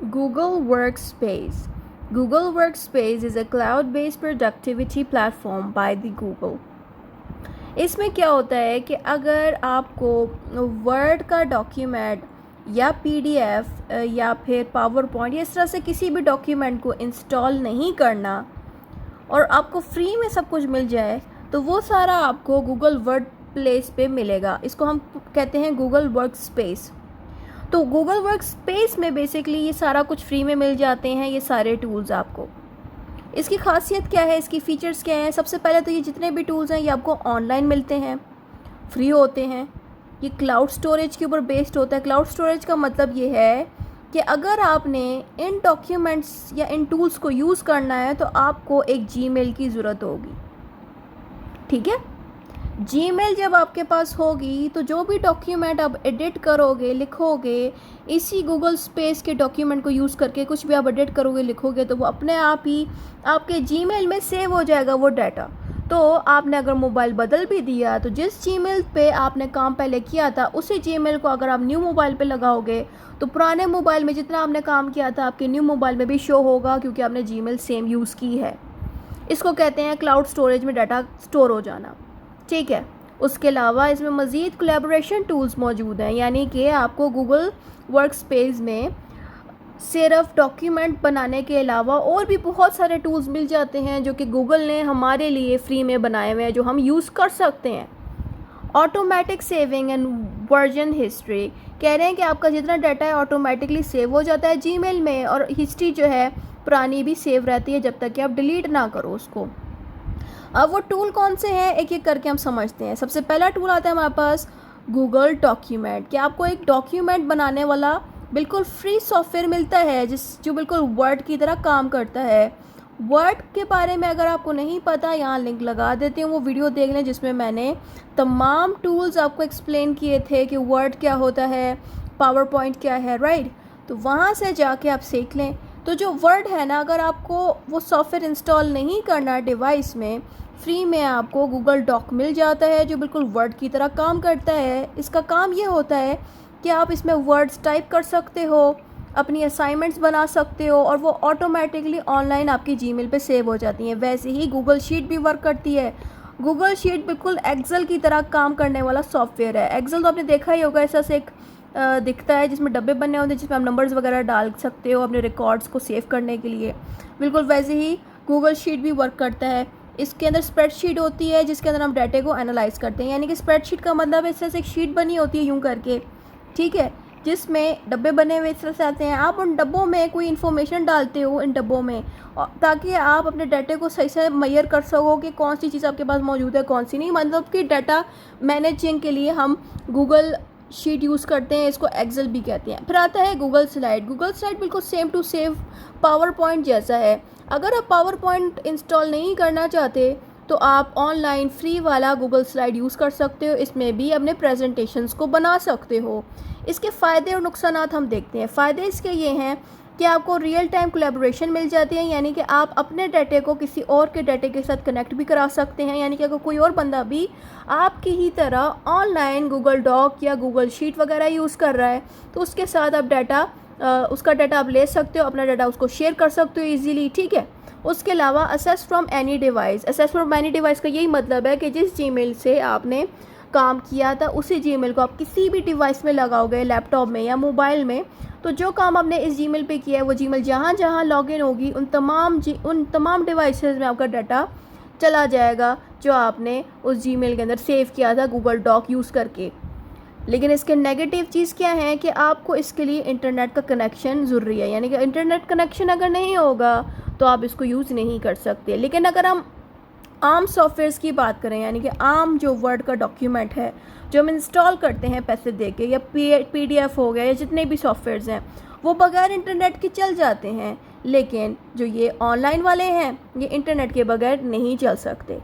Google Workspace. Google Workspace is a cloud-based productivity platform by the Google. इसमें क्या होता है कि अगर आपको वर्ड का डॉक्यूमेंट या पीडीएफ या फिर पावर पॉइंट या इस तरह से किसी भी डॉक्यूमेंट को इंस्टॉल नहीं करना और आपको फ्री में सब कुछ मिल जाए, तो वो सारा आपको गूगल वर्ड प्लेस पे मिलेगा. इसको हम कहते हैं गूगल वर्क स्पेस. तो गूगल वर्क स्पेस में बेसिकली ये सारा कुछ फ्री में मिल जाते हैं, ये सारे टूल्स आपको. इसकी खासियत क्या है, इसकी फ़ीचर्स क्या हैं? सबसे पहले तो ये जितने भी टूल्स हैं ये आपको ऑनलाइन मिलते हैं, फ्री होते हैं. ये क्लाउड स्टोरेज के ऊपर बेस्ड होता है. क्लाउड स्टोरेज का मतलब ये है कि अगर आपने इन डॉक्यूमेंट्स या इन टूल्स को यूज़ करना है तो आपको एक जीमेल की ज़रूरत होगी. ठीक है, जीमेल जब आपके पास होगी तो जो भी डॉक्यूमेंट आप एडिट करोगे, लिखोगे, इसी गूगल स्पेस के डॉक्यूमेंट को यूज़ करके कुछ भी आप एडिट करोगे, लिखोगे, तो वो अपने आप ही आपके जीमेल में सेव हो जाएगा वो डाटा. तो आपने अगर मोबाइल बदल भी दिया तो जिस जीमेल पे आपने काम पहले किया था उसी जीमेल को अगर आप न्यू मोबाइल पे लगाओगे तो पुराने मोबाइल में जितना आपने काम किया था आपके न्यू मोबाइल में भी शो होगा, क्योंकि आपने जीमेल सेम यूज़ की है. इसको कहते हैं क्लाउड स्टोरेज में डाटा स्टोर हो जाना. ठीक है, उसके अलावा इसमें मज़ीद कोलैबोरेशन टूल्स मौजूद हैं, यानी कि आपको गूगल वर्क स्पेस में सिर्फ डॉक्यूमेंट बनाने के अलावा और भी बहुत सारे टूल्स मिल जाते हैं जो कि गूगल ने हमारे लिए फ्री में बनाए हुए हैं, जो हम यूज़ कर सकते हैं. Automatic saving and version history कह रहे हैं कि आपका जितना डाटा है ऑटोमेटिकली सेव हो जाता है जीमेल में, और हिस्ट्री जो है पुरानी भी सेव रहती है जब तक कि आप डिलीट ना करो उसको. अब वो टूल कौन से हैं एक एक करके हम समझते हैं. सबसे पहला टूल आता है हमारे पास गूगल डॉक्यूमेंट, कि आपको एक डॉक्यूमेंट बनाने वाला बिल्कुल फ्री सॉफ्टवेयर मिलता है जो बिल्कुल वर्ड की तरह काम करता है. वर्ड के बारे में अगर आपको नहीं पता, यहाँ लिंक लगा देती हूँ, वो वीडियो देख लें जिसमें मैंने तमाम टूल्स आपको एक्सप्लेन किए थे कि वर्ड क्या होता है, पावर पॉइंट क्या है, राइट. तो वहाँ से जाके आप सीख लें. तो जो वर्ड है ना, अगर आपको वो सॉफ्टवेयर इंस्टॉल नहीं करना डिवाइस में, फ्री में आपको गूगल डॉक मिल जाता है जो बिल्कुल वर्ड की तरह काम करता है. इसका काम ये होता है कि आप इसमें वर्ड्स टाइप कर सकते हो, अपनी असाइनमेंट्स बना सकते हो, और वो ऑटोमेटिकली ऑनलाइन आपकी जीमेल पे सेव हो जाती हैं. वैसे ही गूगल शीट भी वर्क करती है. गूगल शीट बिल्कुल एक्सेल की तरह काम करने वाला सॉफ्टवेयर है. एक्सेल तो आपने देखा ही होगा, ऐसा से एक दिखता है जिसमें डब्बे बनने होते हैं जिसमें आप नंबर्स वगैरह डाल सकते हो अपने रिकॉर्ड्स को सेव करने के लिए. बिल्कुल वैसे ही गूगल शीट भी वर्क करता है. इसके अंदर स्प्रेडशीट होती है जिसके अंदर हम डाटे को एनालाइज करते हैं, यानी कि स्प्रेडशीट का मतलब इस तरह से एक शीट बनी होती है यूँ करके, ठीक है, जिसमें डब्बे बने हुए इस तरह से आते हैं. आप उन डब्बों में कोई इन्फॉर्मेशन डालते हो इन डब्बों में, ताकि आप अपने डाटे को सही से मैयर कर सको कि कौन सी चीज़ आपके पास मौजूद है, कौन सी नहीं. मतलब कि डाटा मैनेजिंग के लिए हम गूगल शीट यूज़ करते हैं, इसको एक्सेल भी कहते हैं. फिर आता है गूगल स्लाइड. गूगल स्लाइड बिल्कुल same to same PowerPoint जैसा है. अगर आप पावर पॉइंट इंस्टॉल नहीं करना चाहते तो आप ऑनलाइन फ्री वाला गूगल स्लाइड यूज़ कर सकते हो. इसमें भी अपने प्रेजेंटेशंस को बना सकते हो. इसके फ़ायदे और नुकसानात हम देखते हैं. फ़ायदे इसके ये हैं कि आपको रियल टाइम कोलैबोरेशन मिल जाती है, यानी कि आप अपने डाटे को किसी और के डाटे के साथ कनेक्ट भी करा सकते हैं. यानी कि अगर कोई और बंदा भी आपकी ही तरह ऑनलाइन गूगल डॉक या गूगल शीट वगैरह यूज़ कर रहा है तो उसके साथ आप उसका डाटा आप ले सकते हो, अपना डाटा उसको शेयर कर सकते हो ईजीली. ठीक है. उसके अलावा assess from any device. Assess from any device का यही मतलब है कि जिस जीमेल से आपने काम किया था उसी जीमेल को आप किसी भी डिवाइस में लगाओगे, लैपटॉप में या मोबाइल में, तो जो काम आपने इस जीमेल पे किया है वो जीमेल जहाँ जहाँ लॉगिन होगी उन तमाम डिवाइसेस में आपका डाटा चला जाएगा जो आपने उस जीमेल के अंदर सेव किया था गूगल डॉक यूज़ करके. लेकिन इसके नेगेटिव चीज़ क्या है कि आपको इसके लिए इंटरनेट का कनेक्शन ज़रूरी है, यानी कि इंटरनेट कनेक्शन अगर नहीं होगा तो आप इसको यूज़ नहीं कर सकते. लेकिन अगर हम आम सॉफ्टवेयर्स की बात करें, यानी कि आम जो वर्ड का डॉक्यूमेंट है जो हम इंस्टॉल करते हैं पैसे दे के, या पीडीएफ हो गया, या जितने भी सॉफ्टवेयर्स हैं वो बगैर इंटरनेट के चल जाते हैं. लेकिन जो ये ऑनलाइन वाले हैं ये इंटरनेट के बगैर नहीं चल सकते.